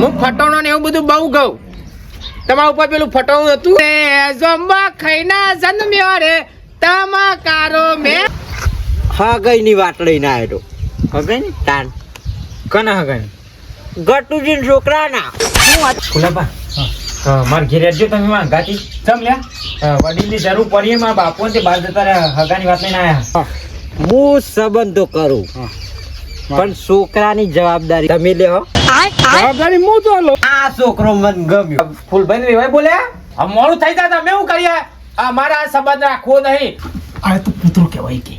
હું ફટોણો ને એવું બધું બહુ ગઉં. તમારા ઉપર પેલું ફટોણું હતું જમવા ખાઈના જન્મ્યો રે તમાકારો મે હા ગઈ ની વાત લઈને આવ્યો હવે ને તાન કના હગન ગટુજી છોકરા ના શું વાત ફુલાબા માર ઘેર રહેજો તમે માં ગાતી ચમ લ્યા વડીલની જરૂર પડી મારા બાપુ ને બહાર જતા રહ્યા હગાની વાત લઈને આયા હું સંબંધો કરું પણ છોકરાની જવાબદારી તમે લેવો. જવાબદારી હું તો લો. આ છોકરો મને ગમ્યો. ફૂલભાઈ રેવાય બોલ્યા મોડું થઈ જાય તમે શું કરીએ મારા સંબંધ રાખવો નહીં. આ તો કૂતરો કહેવાય કે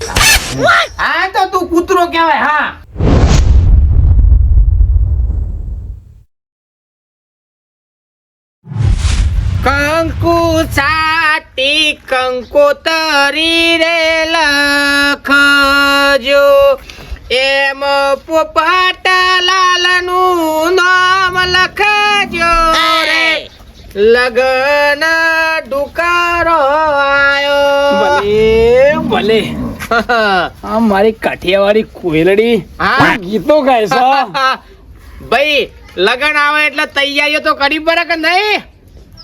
આ તો તું કૂતરો કહેવાય. હા કંકુ સાટી કંકોતરી રે લખજો એમ પોપટ લાલનું નામ લખજો રે લગન ડુકારો આયો. ભલે આ મારી કાઠિયાવાડી કોયલડી હા. ગીતો ગાય છે. ભાઈ લગન આવે એટલે તૈયારીઓ તો કરી પડે કે નહીં?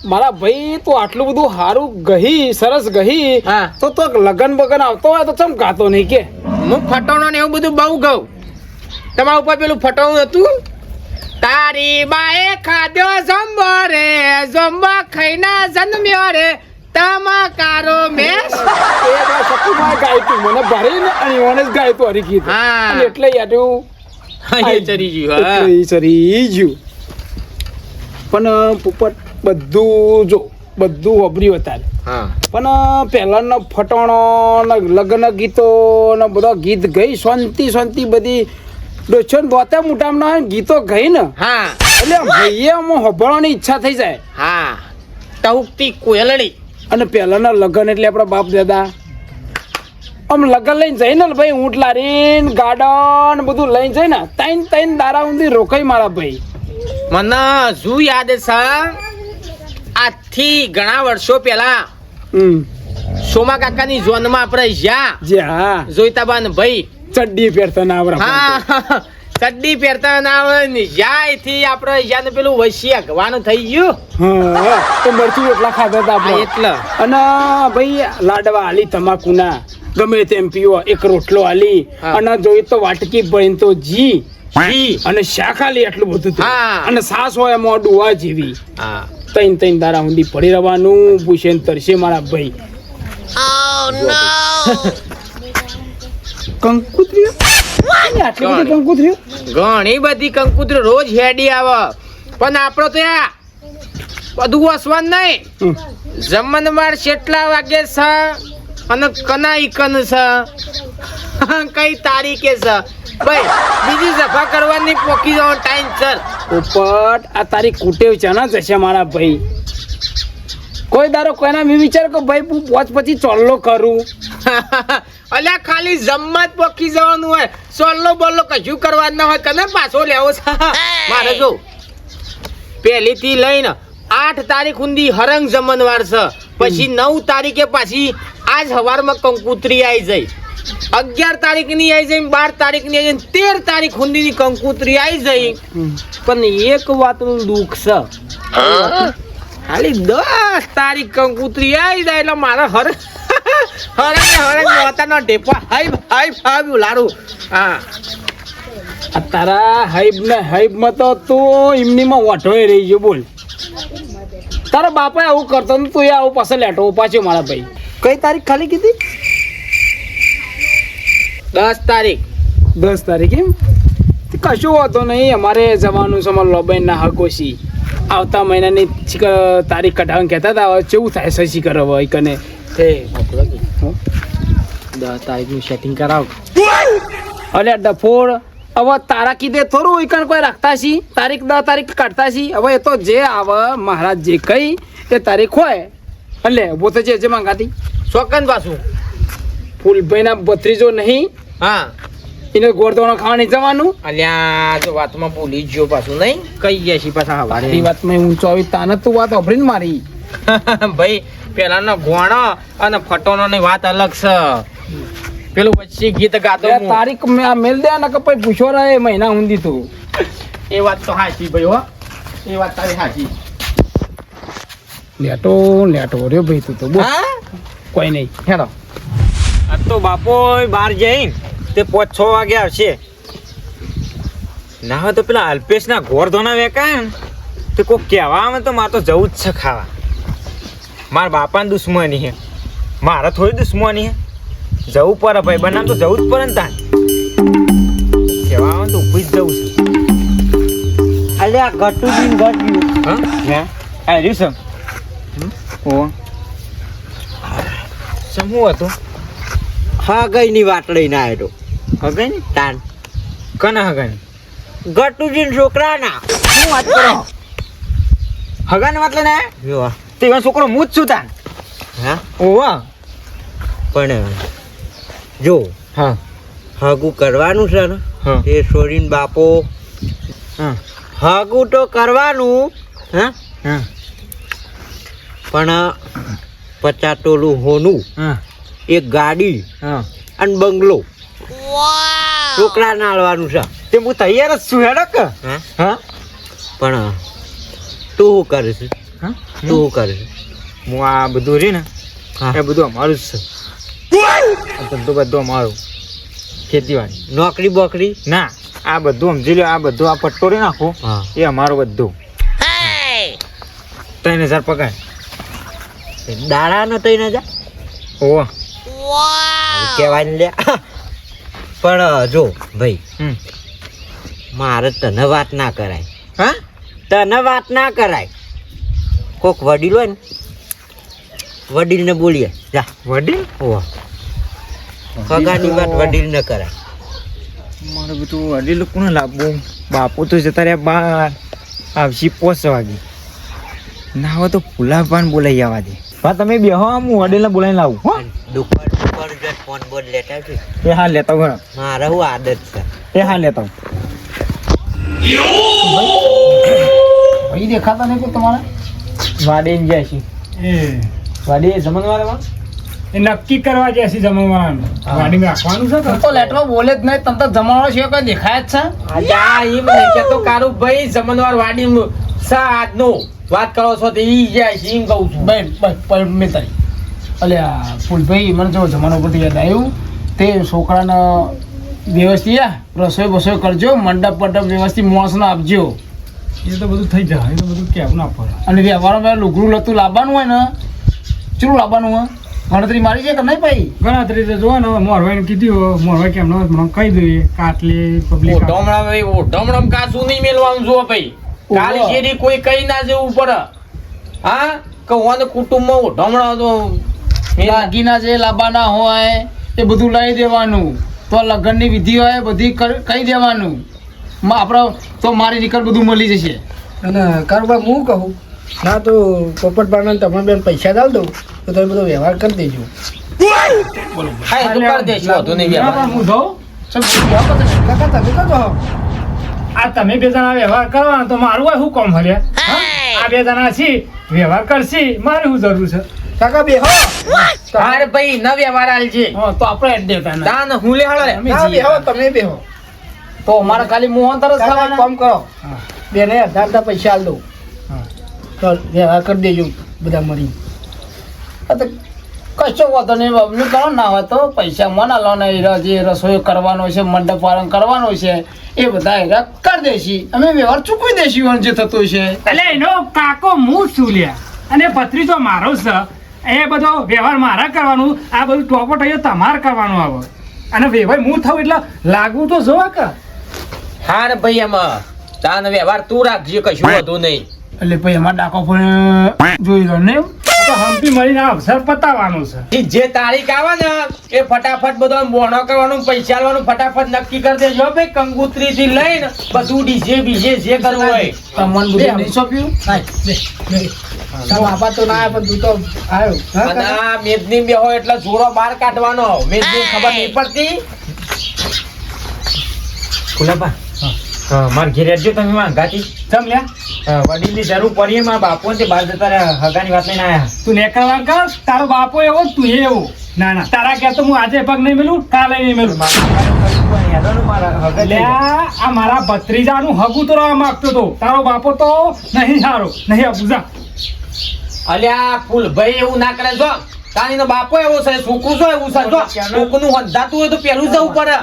મારા ભાઈ તું આટલું બધું સારું ગહી સરસ ગહી હા. તો લગન બગન આવતો હોય તો ચમ ગાતો નહીં કે હું ફટોણો ને એવું બધું બહુ ગઉં. તમારા ઉપર પેલું ફટોણું હતું તારી બાએ ખાધ્યો જમવો રે જમવા ખાઈના જન્મ્યો રે તમાકારો મેસ. સતુભાઈ ગાયતું મને ભરે ને અને ઓને જ ગાયતું હરી ગીત હા. અને એટલે યાદું એ ચરી ગયું. હા. એટલે ઈ ચરી ગયું પણ પોપટ બધું જો બધું વબર્યું હતા હા. પણ પહેલાના ફટોણો ને લગ્ન ગીતો ને બધા ગીત ગઈ શાંતિ બધી ડોછો ને દોતે મોટામાં ના હોય ને ગીતો ગઈ ને હા. એટલે ભાઈએ આમાં હોભળવાની ઈચ્છા થઈ જાય. હા. ટહુકતી કોયલડી. અને પહેલાના લગ્ન એટલે આપણા બાપ દાદા આમ લગ્ન લઈને જઈને ભાઈ ઊંટ લારીને ગાર્ડન બધું લઈને જાય ને ત્રણ દારા ઊંધી રોકાઈ મારા ભાઈ. મને હજુ યાદ છે આજથી ઘણા વર્ષો પહેલા સોમા કાકાની ઝોનમાં આપણે જ્યાં જે હા જોઈતાબાન ભાઈ ચડ્ડી પહેરતા ના આવરા હા ચડ્ડી પહેરતા ના આવે ને જ્યાંથી આપણે જ્યાં પેલું વૈશ્ય અગવાનું થઈ ગયું. હા તો મરચું એટલા ખાધા હતા હા, આપણે એટલે અને ભાઈ લાડવા આલી તમાકુના ગમે તેમ પીવો એક રોટલો આલી હા. અને જોઈ તો વાટકી ભરીને તો જી જી. અને શાક આલી એટલું બધું હતું. હા. અને સાસ હોય એમાં ડુવા જેવી હા. ત્રણ દારા ઊંધી પડી રહેવાનું પૂછે ને તરશે મારા ભાઈ. કંકુત્રીઓ આટલી બધી કંકુત્રીઓ ઘણી બધી કંકુતરી રોજ હેડી આવે પણ આપણો તો યા બધું વસવાનું નહીં. જમણવાર કેટલા વાગે છે અને કના ઈકન છે કઈ તારીખે છે ભાઈ બીજી સફા કરવાની પોકી જવાનો ટાઈમ સર. પોપટ આ તારી કુટેવ છે ને જશે મારા ભાઈ. કોઈ દારો કોઈના મેં વિચાર કે ભાઈ હું પોચ પછી ચોલ્લો કરું અલ્યા ખાલી જમવા જ પોકી જવાનું હોય સોલ્લો બોલ્લો કશું કરવાનું ના હોય કને પાછો લેવો છે મારે જો પહેલીથી લઈને 8 તારીખ સુધી હરંગ જમણવાર છે પછી 9 તારીખે પાછી આજ સવારમાં કંકુતરી આવી જાય 11 તારીખની આવી જાય 12 તારીખની આવી જાય 13 તારીખ સુધીની કંકુતરી આવી જાય પણ એક વાતનું દુઃખ છે ખાલી 10 તારીખ કંકુતરી આવી જાય એટલે મારા હરંગ મોતાનો ઢેપા હાઈ લારું. હા આ તારા હાઈબમાં તો તું એમનીમાં વાંઢોય રહી ગયો બોલ. તારા બાપા આવું કરતો ને તું આવું પાછળ લેટો પાછો મારા ભાઈ. કઈ તારીખ ખાલી કીધી 10 તારીખ 10 તારીખ એમ કશું હોતો નહીં. અમારે જવાનું છે અમારે લોબાઈ ના હકોશી આવતા મહિનાની તારીખ કઢાવવાનું કહેતા હતા. હવે કેવું થાય સસી કરો હવે કને 10 તારીખનું સેટિંગ કરાવ. અલે ડફોડ હવે તારા કીધે થોડું ઈકણ કોઈ રાખતા છી તારીખ 10 તારીખ કાઢતા છી. હવે એ તો જે આવે મહારાજ જે કઈ એ તારીખ હોય એટલે ઉભો તો જે માંગાતી ચોકન પાછું ફૂલભાઈના ભત્રીજો નહીં હા એને ગોળદોણો ખાવા નહીં જવાનું. અલ્યા તો વાતમાં ભૂલી જ ગયો પાછું નહીં કઈ ગયા છી પાછા એ હવારે વાતમાં ઊંચો આવી તાને તું વાત અભરીને મારી. ભાઈ પેલાનો ઘોણો અને ફટોનો વાત અલગ છે. પેલું વચ્ચે ગીત ગાતો એ તારીખ મેલ દે ને કે પછી પૂછો રહે મહિના ઊંધી તું એ વાત તો હાચી ભાઈ હો એ વાત તારી સાચી. લેટો રહ્યો ભાઈ તું તો બોલ. હા કોઈ નહીં હેડો. આ તો બાપો બહાર જઈને તે 5-6 વાગે આવશે. ના હોય તો પેલા અલ્પેશના ઘોર ધોના વેકાય ને તે કોક કહેવા આવે તો મારે તો જવું જ છે ખાવા. મારા બાપાની દુશ્મની છે, મારા થોડી દુશ્મની છે. જવું પડે ભાઈ, બનાવ તો જવું જ પડે ને તાન. કહેવા આવે તો ઊભી જ જવું છે. અલે આ ગટુજી ગટ્યું હા આ રહ્યું છે. ઓ શું હતું? હગાઈની વાત લઈને આવ્યો. હગાઈની તાન કના હગાઈની? ગટુજી છોકરાના. શું વાત કરો? હગાની વાત લઈને આવ્યા? તે છોકરો હું જ છું તાન. હા ઓવા પણ જો હા હગું કરવાનું છે ને એ છોરીને બાપો હગું તો કરવાનું હા પણ 50 તોલું હોનું, એક ગાડી અને બંગલો છોકરા નાળવાનું છે. તે હું તૈયાર જ છું હેડક. હા પણ તું શું કરે છે? તું શું કરે છે? હું આ બધું રે ને એ બધું અમારું જ છે. ધંધો બધો અમારો, ખેતીવાડી. નોકરી બોકરી ના, આ બધું સમજી લો. આ બધું આ પટ્ટો રે નાખો એ અમારો બધું. 3000 પગાર દાડા નો 3000. ઓ કેવાય ને લે. પણ જો ભાઈ મારે તને વાત ના કરાય. હા તને વાત ના કરાય. કોક વડીલ હોય ને વડીલને બોલીએ જા. વડીલ ઓ પગારની વાત વડીલ ન કરાય. મારે બધું વડીલ કોને લાવવું? બાપુ તો જતા રહ્યા બહાર, આવશી 5 વાગે. ના હોય તો ભૂલાભાન બોલાઈ આવવા દે. હા તમે બેહો, હું વડીલને બોલાવીને લાવું. હો દુકાન ફોન બોર્ડ લેતા આવજો. એ હા લેતા આવું. મારે હું આદત છે. એ હા લેતા આવું. ભાઈ દેખાતા નહીં કે તમારે વાડી જાય છે. એ વાડી જમણવાળામાં એ નક્કી કરવા જાય છે જમણવાળાનું. ગાડીમાં રાખવાનું છે તો લેટરો બોલે જ નહીં. તમ તો જમણવાળો છે કોઈ દેખાય જ છે. આ એમ નહીં કેતો કારું ભાઈ જમણવાર વાડી સા આજનો વાત કરો છો તો ઈ જાય છે એમ કહું છું. ભાઈ મેં તારી અલ્યા ફૂલભાઈ મને જો જમાનો પરથી યાદ આવ્યું. તે છોકરાને વ્યવસ્થિત રસોઈ બસોઈ કરજો, મંડપ વ્યવસ્થિત માણસને આપજો. એ તો બધું થઈ જાય. એ તો બધું કેવું ના પડે. અને વ્યવહારમાં લુગડું લતું લાવવાનું હોય ને, ચેટલું લાવવાનું હોય? ગણતરી મારી છે કે નહીં ભાઈ? ગણતરી તો જોવા ને મોરભાઈ કીધું. મોરભાઈ કેમ ન મને કહી દઈએ કાટલી પબ્લિક. ઢમણમ કાચું નહીં મેલવાનું જો ભાઈ. કાલી શેરી કોઈ કઈ ના જવું પડે. હા કે કુટુંબમાં ઢમણા તો દાગીના જે લાવવાના હોય એ બધું લઈ દેવાનું. તો લગ્નની વિધિ હોય બધી કહી દેવાનું. આપણે તો મારી નીકળ બધું મળી જશે. અને કારોબાર હું કહું ના તો પોપટ પાડને તમે બેન પૈસા દાલ દઉં તો તમે બધો વ્યવહાર કરી દેજો. હા એ તો કરી દેશું, વાંધો નહીં વ્યવહાર. હું જાઉં કાકા તમે કહો આ તમે 2 જણા વ્યવહાર કરવાના તો મારું હોય શું કામ હર્યા? આ 2 જણા છીએ વ્યવહાર કરશી, મારે શું જરૂર છે? કાકા બેહો. અરે ભાઈ ન વ્યવહાર આલજે. તો આપણે એડ દેતા ને. તાન હું લે હળે. બેહો તમે બેહો. તો અમારે ખાલી મોહન તરસ ખાવાના. કામ કરો બેને 1000 પૈસા આલ દઉં તો વ્યવહાર કરી દેજો બધા મળી. કશો વાંધો નહીં. બબલું કરો ના હોય તો પૈસા મને લો ને. જે રસોઈ કરવાનો છે, મંડપ વાળન કરવાનો છે એ બધા એરા કરી દેશી. અમે વ્યવહાર ચૂકવી દેશી જે થતું છે. એટલે એનો કાકો હું છું લ્યા અને ભત્રીજો મારો છે. એ બધો વ્યવહાર મારા કરવાનું, આ બધું ટોપટ અહીંયા તમારે કરવાનું આવે. અને વ્યવહાર હું થયું એટલે લાગવું તો જોવા કે. હા રે ભાઈ એમાં તાન વ્યવહાર તું રાખજે, કશું વધુ નહીં. એટલે ભાઈ એમાં ડાકો પણ જોઈ લો ને. તો હંપી મળીને અવસર પતાવવાનું છે. જે તારીખ આવે ને એ ફટાફટ બધો બોનો કરવાનું, પૈસા લેવાનું ફટાફટ નક્કી કરી દેજો ભાઈ. કંગુત્રી થી લઈને બધું ડીજે બીજે જે કરવું હોય. તમને બધું નહીં સોંપ્યું? બાપા તો ના પણ તું તો આવ્યો. અને આ મેદની બેહો એટલે જોરો બહાર કાઢવાનો. મેદની ખબર નહીં પડતી. ફુલાબા માર ઘેર આવજો તમે માંગાતી. ચમ લ્યા વડીલની જરૂર પડી. મારા બાપુ તે બહાર જતા રહ્યા, હગાની વાત લઈને આયા. તું નેકળવા કર. તારો બાપો એવો તું એવો. ના ના તારા ક્યાં તો હું આજે પગ નહીં મેલું, કાલે નહીં મેલું. પહેલાનું મારા હગા એટલે આ મારા ભત્રીજાનું હગું તો રહેવા માંગતો હતો. તારો બાપો તો નહીં સારો નહીં અબુજા. અલ્યા ફૂલભાઈ એવું ના કરે જો તાણીનો બાપો એવો છે છોકરું છો એવું છે જો છોકરું હંધાતું હોય તો પેલું જવું પડે.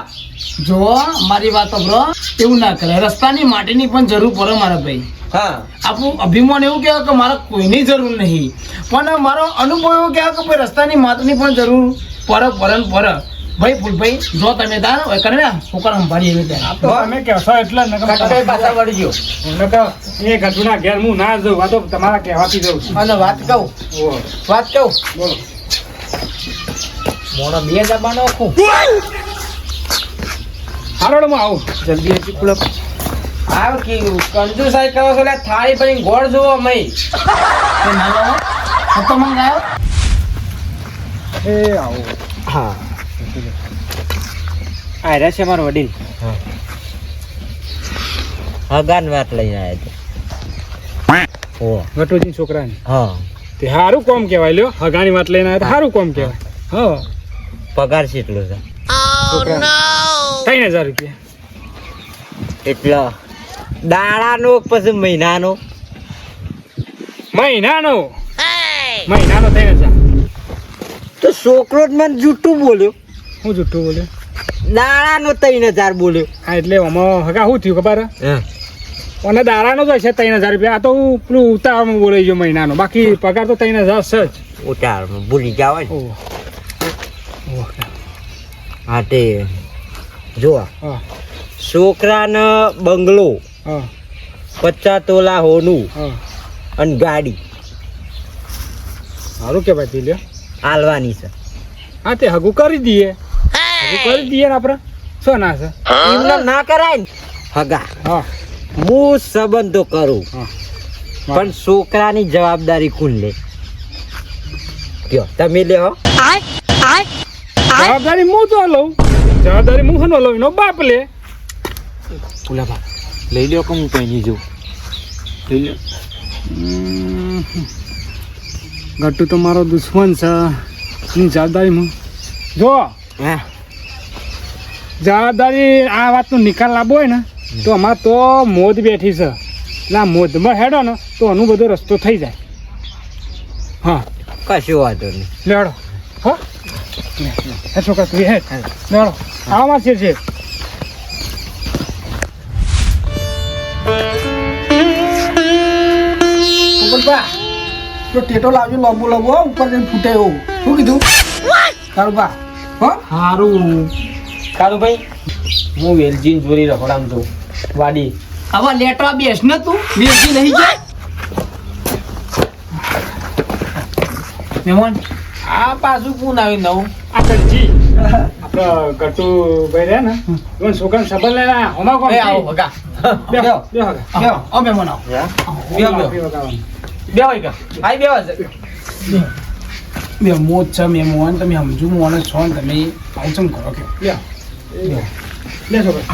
જો મારી વાત સાંભળો, એવું ના કરે. રસ્તાની માટીની પણ જરૂર પડે મારા ભાઈ. હા આપણું અભિમાન એવું કહેવાય કે મારે કોઈની જરૂર નહીં, પણ મારો અનુભવ એવો કહેવાય કે ભાઈ રસ્તાની માટીની પણ જરૂર પડે ને પડે. ભાઈ ફૂલભાઈ જો તમે તાર હોય કરે ને છોકરા સંભાળી એવી ત્યાં તો તમે કહેશો એટલે જ નકર કટકાઈ પાછા વળી ગયો. નકર એ ગઢુના ઘેર હું ના જઉં. આ તો તમારા કહેવાથી જઉં છું. અને વાત કહું ઓહો. બોલો. મોણો બે દબાનો આખું હાલો હું આવું જલ્દી હજી પૂરો. આવ કે કંજુસાઈ કરો છો એટલે થાળી ભરીને ગોળ જોવો મય તો મંગાયો. એ આવું. હા આયરા છે મારો વડીલ. હગાન વાત લઈને આવ્યા છે. ઓ ગટુજી છોકરાની હા તે સારું કોમ કહેવાય લ્યો. હગાની વાત લઈને આવ્યા સારું કોમ કહેવાય. હા પગાર કેટલો છે? છોકરા 3000 રૂપિયા. એટલો દાડાનો પછી મહિનાનો? મહિનાનો 3000. તો છોકરો જ મને જૂઠું બોલ્યો. હું જુઠ્ઠું બોલ્યો? દાડાનો 3000 બોલ્યો. હા એટલે આમાં હગા શું થયું ખબર હે? હા અને દાડાનો તો છે 3000 રૂપિયા. આ તો હું પેલું ઉતાવળમાં બોલાઈ ગયો મહિનાનો. બાકી પગાર તો 3000 છે જ. ઉતારમાં ભૂલી જાવ ને. ઓહ. હા તે જો હા છોકરાને બંગલો હા 50 તોલા હોનું હા અને ગાડી સારું કહેવાય તે લ્યો. હાલવાની છે. હા તે હગું કરી દઈએ. હગું કરી દઈએ ને આપણે. શું ના છે? એમને ના કરાય ને હગા. હા હું સંબંધો કરું હા પણ છોકરાની જવાબદારી કોણ લે? કયો તમે લે હો. જવાબદારી હું તો લઉં. જવાબદારી હું ન લઉં એનો બાપ લે. પુલાભા લઈ લ્યો કે હું કઈ જઉં? લઈ લ્યો. ગટ્ટુ તો મારો દુશ્મન છે. એની જવાબદારી હું જો હા જવાબદારી આ વાતનો નિકાલ લાવવો હોય ને તો અમારે તો મોદ બેઠી છે. એટલે આ મોદમાં હેડો ને તો આનો બધો રસ્તો થઈ જાય. હા કશું વાંધો નહીં. લેડો હો હે છોકરા તું હેડ લેડો આવામાં છે. તો ટેટો લાવજો લાંબુ ઉપર જઈને ફૂટે એવું. શું કીધું તારું બા? હો સારું કાળુભાઈ હું વેલજીન જોરી રખડામ છું વાડી. હવે લેટવા બેસ ને તું બેસી નહીં જાય મહેમાન. આ પાછું કોણ આવી નવું? આચરજી આપણે ગટ્ટુ ભાઈ રહ્યા ને એમાં છોકરાને સંભાળ લેલા હોમા કોમ એ આવો ભગા બેહો બેહો હગા. બેહો ઓ મહેમાન આવો. બેહો બેહો વગાડવાનું. બેહો ઈકા આઈ બેહો. બે મોજ છે મહેમાન. તમે સમજુ મોને છો ને તમે આવું ચમ કરો કે લ્યો. લે છોકરા.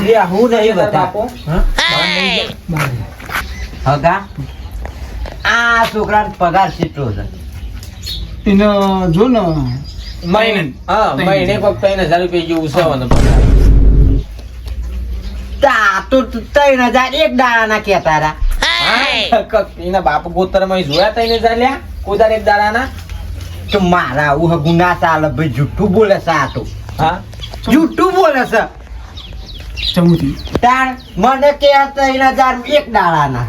લે હું નહીં બધા બાપો હગા આ છોકરાને પગાર કેટલો છે? એને જો ને મહિને હા મહિને કોક 3000 રૂપિયા જેવું ઉસવાનો તા તો 3000 એક દાડાના કહેતા હતા. એના બાપ ગોતરમાં જોયા 3000 લ્યા કોદાર એક દાડાના. તો મારા આવું હગું ના ચાલે ભાઈ. જૂઠું બોલે છે આ તો. હા જૂઠું બોલે છે. ચમુતી તાણ મને કે 3000 એક દાડાના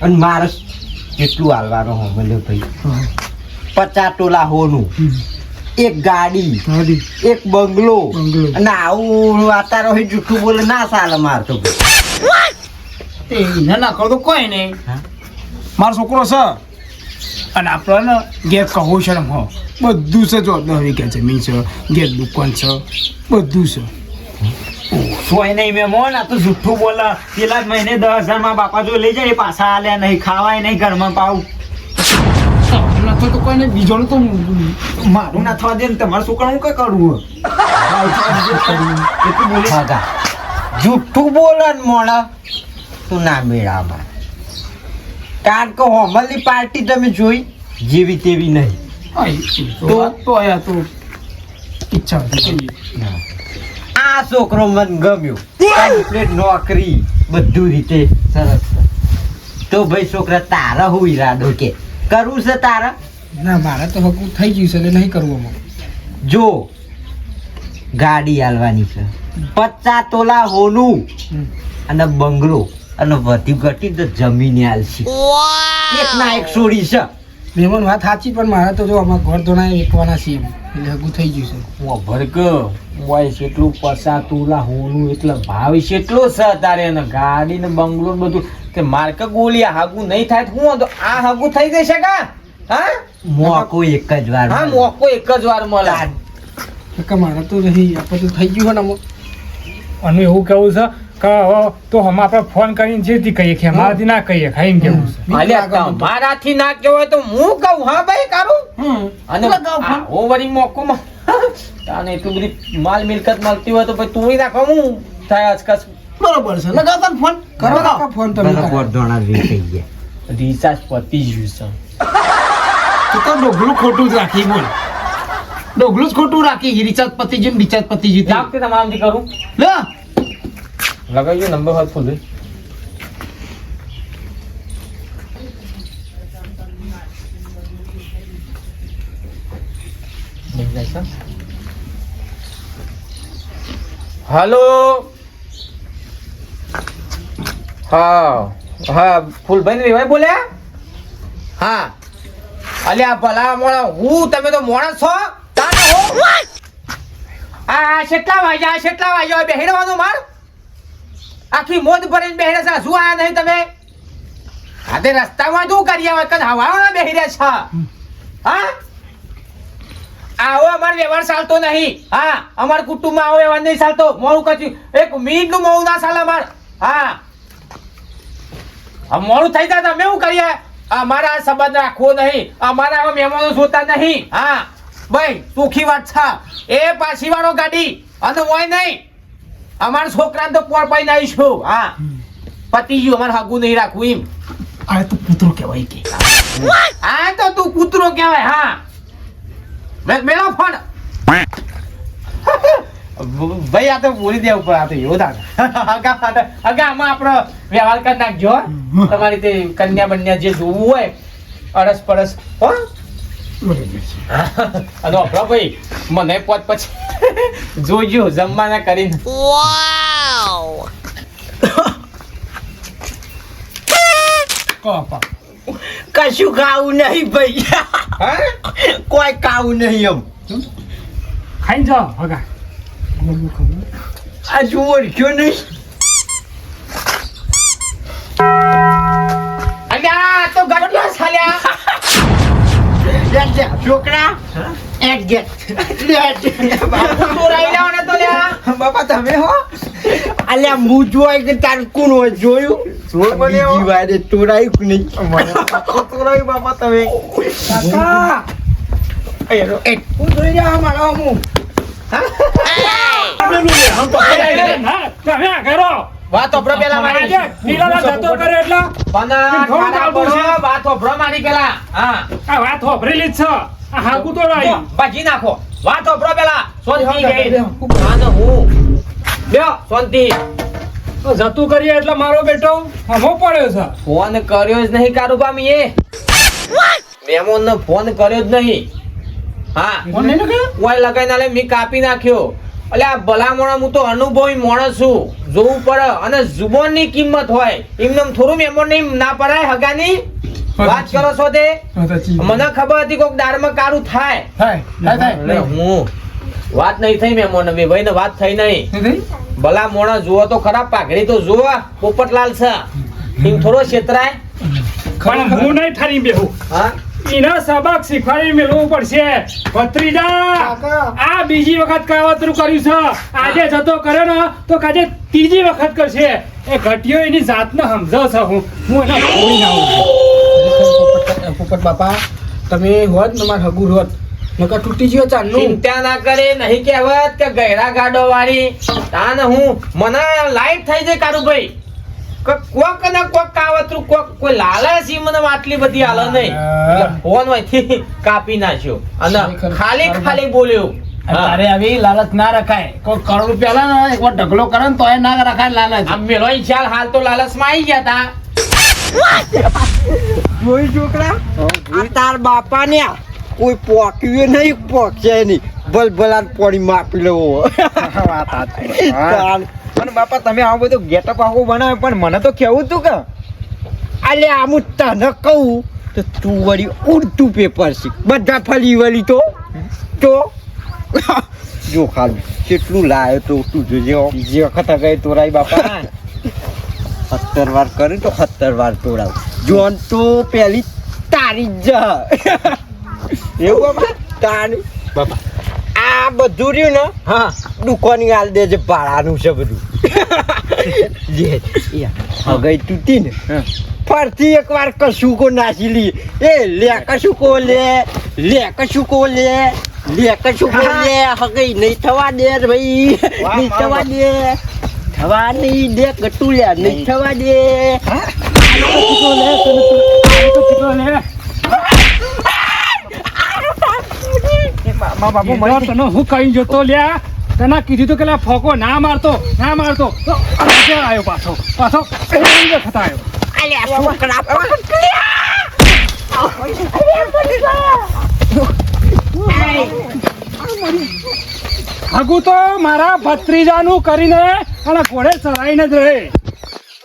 અને મારે કેટલું હાલવાનો હો મળ્યો ભાઈ? 50 તોલા હોનું, એક ગાડી, એક બંગલો અને આવું વાતારો જૂઠું બોલે ના ચાલે માર તો. એને ના કરો તો કોઈ નહીં. હા? મારો છોકરો છે અને આપણને ઘેર કહો શરમ હો બધું છે. જો 10 વીઘા જમીન છે, ઘેર દુકાન છે, બધું છે. સોય નહીં મેમોન. આ તો જૂઠું બોલે. પેલા જ મહિને 10,000 માં બાપા જો લઈ જાય પાછા આલ્યા નહીં, ખાવાય નહીં, ઘરમાં પાવું. નથી તો કોઈ નહીં. બીજોનું તો મારું ના થવા દે ને તમારા છોકરા હું કઈ કરવું? એટલું બોલે જૂઠું બોલે ને મોડા તું ના મેળામાં. કારણ કે હોમલની પાર્ટી તમે જોઈ જેવી તેવી નહીં. તો આયા તો ઈચ્છા હતી. આ છોકરો મને ગમ્યો કમ્પ્લીટ નોકરી બધું રીતે સરસ તો ભાઈ છોકરા તારા હું ઈરાદો કે કરવું છે તારા ના મારે તો હકું થઈ ગયું છે એટલે નહીં કરવું અમારે. જો ગાડી આલવાની છે 50 તોલા હોનું અને બંગલો અને વધી ઘટી તો જમીન આલશે એક ના એક છોડી છે મહેમાન વાત સાચી પણ મારે તો જો અમારા ઘર ધોણા એકવાના છીએ એમ એટલે હકું થઈ ગયું છે. ભરક હોય કેટલું 50 તોલા હોનું એટલે ભાવ કેટલો છે તારે અને ગાડી ને બંગલો ને બધું કે માર્ક ગોલિયા હાગું નહીં થાય તો હું તો આ હાગું થઈ જશે કા હા મોકો એક જ વાર હા મળે. મોકો એક જ વાર મળે. કાકા મારે તો નહીં આપણે તો થઈ ગયું હોય ને અમુક. અને એવું કેવું છે કે હવે તો હમ આપણે ફોન કરીને જેથી કહીએ કે અમારાથી ના કહીએ ખાઈને કેવું છે અલ્યા તમારાથી ના કહેવાય તો હું કહું હા ભાઈ કારું અને ઓ વળી મોકો માં તાને એટલું બધી માલ મિલકત મળતી હોય તો ભાઈ તું નાખો હું થાય અચકસ બરોબર છે લગાવતા ફોન કરો કાકા ફોન તમે બધા ગોરધોણા વી થઈ ગયા. રિચાર્જ પતી ગયું છે તો ડોગલું ખોટું જ રાખી બોલ ડોગલું જ ખોટું રાખી રિચાર્જ પતી ગયું રિચાર્જ પતી ગયું લાવ કે તમારાથી કરું લે લગાવજો નંબર હાથ ફૂલ હલો હા હા ફૂલભાઈ વિભાઈ બોલ્યા હા અલ્યા ભલા મોણા હું તમે તો મોણસ છો તાને હો આ કેટલા વાગ્યા બેહી રહેવાનું માર આખી મોજ ભરીને બેહી રહ્યા છે શું આયા નહીં તમે આતે રસ્તામાં શું કરી આવે કદ હવાના બેહી રહ્યા છે હા આવો અમાર વ્યવહાર ચાલતો નહીં હા અમાર કુટુંબમાં આવો વ્યવહાર નહીં ચાલતો મોડું કચ્યું એક મિનિટ નું મોડું ના ચાલે અમાર હા મોડું થઈ જાય તમે શું કરીએ અમારા સંબંધ રાખવો નહીં અમારા હવે મહેમાનો જોતા નહીં હા ભાઈ સુખી વાત છે એ પાછી વાળો ગાડી અને હોય નહીં અમારા છોકરાને તો પોર પાઈ નાખીશું હા પતિ ગયું અમારે હગું નહીં રાખવું એમ આ તો પુત્રો કહેવાય કે આ તો તું કૂતરો કહેવાય હા મેળો ફોન ભાઈ આ તો બોલી દેવું પડે આ તો યોધા આમાં આપણો વ્યવહાર કરી નાખજો તમારી તે કન્યા બન્યા જે જોવું હોય અરસ પરસ હો અને અપરા ભાઈ મને પોત પછી જોજો જમવાના કરીને કશું ખાવું નહીં ભાઈ કોઈ ખાવું નહીં એમ ખાઈને જાઓ ભગા આ જુઓ ઓળખ્યો નહીં અલ્યા તો ગટલો છાલ્યા છોકરા એક ગેટ તું રહી જાવ ને તો લ્યા બાપા તમે હો અલ્યા હું જોઈ કે તાર કોણ હોય જોયું બીજી વાર તોરાયું કે નહીં તોરાયું બાપા તમે કાકા હું જોઈ રહ્યા મારા હું તમે આ કરો વાત ઓપરો પેલા મારી પીલાના જતો કરે એટલે વાત ઓપરો મારી પેલા હા આ વાત હોભરેલી જ છે આ હાકુ તો રાઈ બાજી નાખો વાત ઓપરો પેલા શાંતિ ગઈ આને હું લ્યો શાંતિ જતું કરીએ એટલે મારો બેટો હમો પડ્યો છે ફોન કર્યો જ નહીં કારુબા મીએ મેમોન ને ફોન કર્યો જ નહીં હા ફોન નહીં લગાવ્યો? ઓય લગાઈને આલે મી કાપી નાખ્યો એટલે આ ભલામણા હું તો અનુભવી માણસ છું જોવું પડે અને જુબાનની કિંમત હોય એમને થોડું મેમોન નહીં ના પડાય હગાની વાત કરો છો તે મને ખબર હતી કોક દારમાં કારું થાય એટલે હું વાત નહીં થઈ મેમોન મે ભાઈ ને વાત થઈ નહીં ભલા મોણા જુઓ તો ખરાબ પાઘડી તો જુઓ પોપટલાલ છે એમ થોડો છેતરાય પણ હું નહીં ઠરી બેહું હા એના સબક શીખવાડી મેળવવું પડશે ભત્રીજા આ બીજી વખત કાવતરું કર્યું છે આજે જતો કરે ને તો કાજે ત્રીજી વખત કરશે એ ઘટિયો એની જાતને સમજાવ છે હું એને કોઈ ના આવું પોપટ બાપા તમે હોત ને માર હગુર હોત નકર તૂટી ગયો ચાંદનું ચિંતા ના કરે નહીં કહેવત કે ગયડા ગાડો વાળી તાન હું મને લાઈટ થઈ જાય કારુભાઈ કોક ને કોક કાવતરું કોક કોઈ લાલચ ઈ મને આટલી બધી હાલ નહીં ફોન માંથી કાપી નાખ્યો અને ખાલી બોલ્યો તારે આવી લાલચ ના રખાય કોઈ કરોડ રૂપિયા લે ને એક વાર ઢગલો કરે ને તો એ ના રખાય લાલચ આમ મેલો ખ્યાલ હાલ તો લાલચમાં આવી ગયા તા. જોઈ છોકરા આ તાર બાપા ને કોઈ પોક્યું નહીં પોકશે નહીં ભલભલા પોણી માપી લેવો પણ બાપા તમે આવું બધું ગેટઅપ આખું બનાવે પણ મને તો કેવું તું કે અલે આમ તને કહું તો તું વળી ઉડતું પેપર શીખ બધા ફરી વળી તો જો ખાલી કેટલું લાયો તો તું જોજે બીજી વખત ગઈ તોરાઈ બાપા 17 વાર કરે તો 17 વાર તોડાવ જોન તો પેલી તારી જ એવું બાપા તારી બાપા આ બધું રહ્યું ને હા દુકાની હાલ દેજે ભાડાનું છે બધું જે હગઈ તૂટી ને ફરતી એકવાર કશુંકો નાસી લી એ લે કશુંકો લે કશુંકો લે હગઈ નહીં થવા દે રે ભાઈ નહીં થવા દે થવા નહીં દે ગટુ લે નહીં થવા દે મા બાપુ કીધું તને હું કહી જતો લ્યા તને કીધું તો કે લા ફોકો ના મારતો તો આજે આવ્યો પાછો એ વખત આવ્યો અલ્યા છોકરા હગું તો મારા ભત્રીજાનું કરીને અને ઘોડે ચડાઈને જ રહે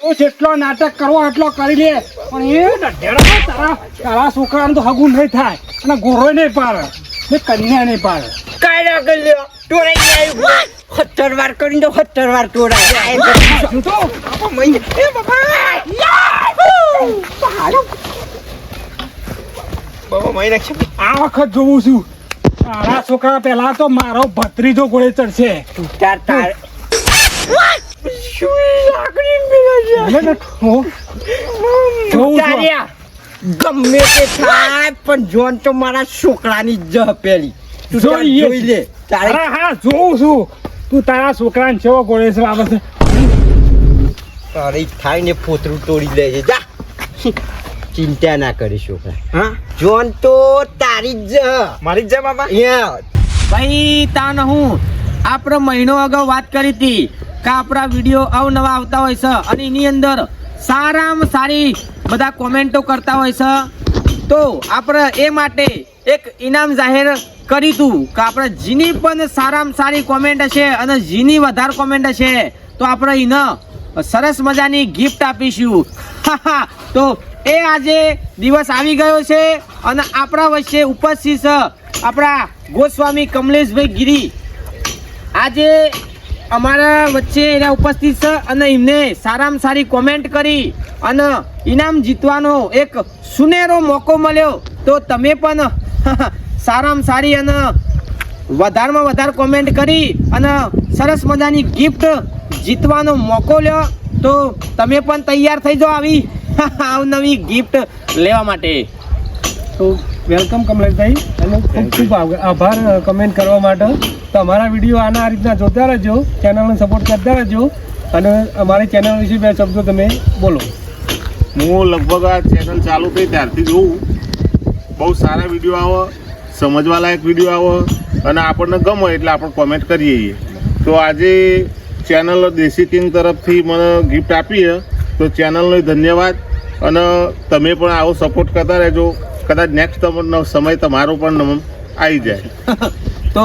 તું જેટલો નાટક કરવો એટલો કરી લે પણ એ ડઢેડા તારા છોકરાનું તો હગું નહીં થાય અને ગોરો નહીં પાડે ને કન્યા નહીં પાડે કાયડા ગલ્યો ટોરાઈ આવ્યું 17 વાર કરીને તો 17 વાર ટોરાય શું તો બાબા મહિને આ વખત જોઉં છું તારા છોકરા પેલા તો મારો ભત્રીજો ઘોડે ચડશે તાર જોઉં છું તાર્યા ગમે તે થાય પણ જોન તો મારા છોકરાની જ પેલી તું તાર જોઈએ જોઈ લે તારે અરે હા જોઉં છું તું તારા છોકરાને કેવો ઘોડે છે આ બધે તારે થાય ને પોતરું તોડી લેજે જા ચિંતા ના કરી છોકરા હા જોન તો તારી જ મારી જ જા બાપા ભાઈ તાન હું આપણે મહિનો અગાઉ વાત કરી હતી કે આપણા વિડીયો અવનવા આવતા હોય છે અને એની અંદર સારામાં સારી બધા કોમેન્ટો કરતા હોય છે તો આપણે એ માટે એક ઇનામ જાહેર કર્યું હતું કે આપણે જેની પણ સારામાં સારી કોમેન્ટ હશે અને જેની વધારે કોમેન્ટ હશે તો આપણે એને સરસ મજાની ગિફ્ટ આપીશું તો એ આજે દિવસ આવી ગયો છે અને આપણા વચ્ચે ઉપસ્થિત છે આપણા ગોસ્વામી કમલેશભાઈ ગીરી આજે અમારા વચ્ચે એના ઉપસ્થિત છે અને એમને સારામાં સારી કોમેન્ટ કરી અને ઇનામ જીતવાનો એક સુનેરો મોકો મળ્યો તો તમે પણ સારામાં સારી અને વધારેમાં વધારે કોમેન્ટ કરી અને સરસ મજાની ગિફ્ટ જીતવાનો મોકો લ્યો તો તમે પણ તૈયાર થઈ જાઓ આવી અવનવી ગિફ્ટ લેવા માટે. તો વેલકમ કમલેશભાઈ અને ખૂબ ખૂબ આભાર કમેન્ટ કરવા માટે. તો અમારા વિડીયો આના આ રીતના જોતા રહેજો, ચેનલને સપોર્ટ કરતા રહેજો અને અમારી ચેનલ વિશે બે શબ્દો તમે બોલો. હું લગભગ આ ચેનલ ચાલુ થઈ ત્યારથી જોઉં, બહુ સારા વિડીયો આવે, સમજવાલાયક વિડીયો આવે અને આપણને ગમે એટલે આપણે કોમેન્ટ કરીએ. તો આજે ચેનલ દેશી કિંગ તરફથી મને ગિફ્ટ આપી તો ચેનલનો ધન્યવાદ અને તમે પણ આવો સપોર્ટ કરતા રહેજો. કદાચ નેક્સ્ટ સમય તમારો પણ આવી જાય. તો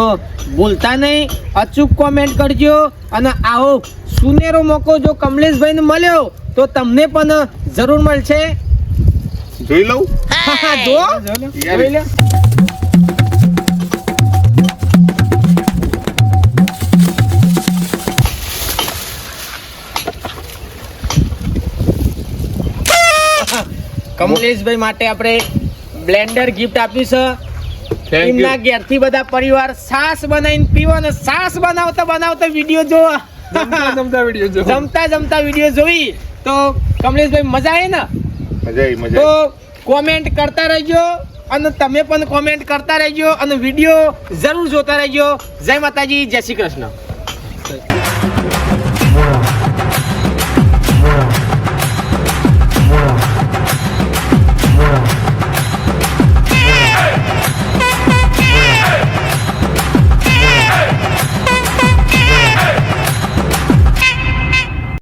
ભૂલતા નહીં, અચૂક કોમેન્ટ કરજો અને આવો સુનેરો મોકો જો કમલેશભાઈને મળ્યો તો તમને પણ જરૂર મળશે. જોઈ લઉં જો જોઈ લે. કમલેશભાઈ માટે આપણે બ્લેન્ડર ગિફ્ટ આપ્યું છે. એમના ઘેરથી બધા પરિવાર છાસ બનાવીને પીવો ને છાસ બનાવતા વિડીયો જોવા, જમતા વિડીયો જોઈ તો કમલેશભાઈ મજા આવે ને? મજા તો કોમેન્ટ કરતા રહેજો અને તમે પણ કોમેન્ટ કરતા રહેજો અને વિડીયો જરૂર જોતા રહેજો. જય માતાજી, જય શ્રી કૃષ્ણ.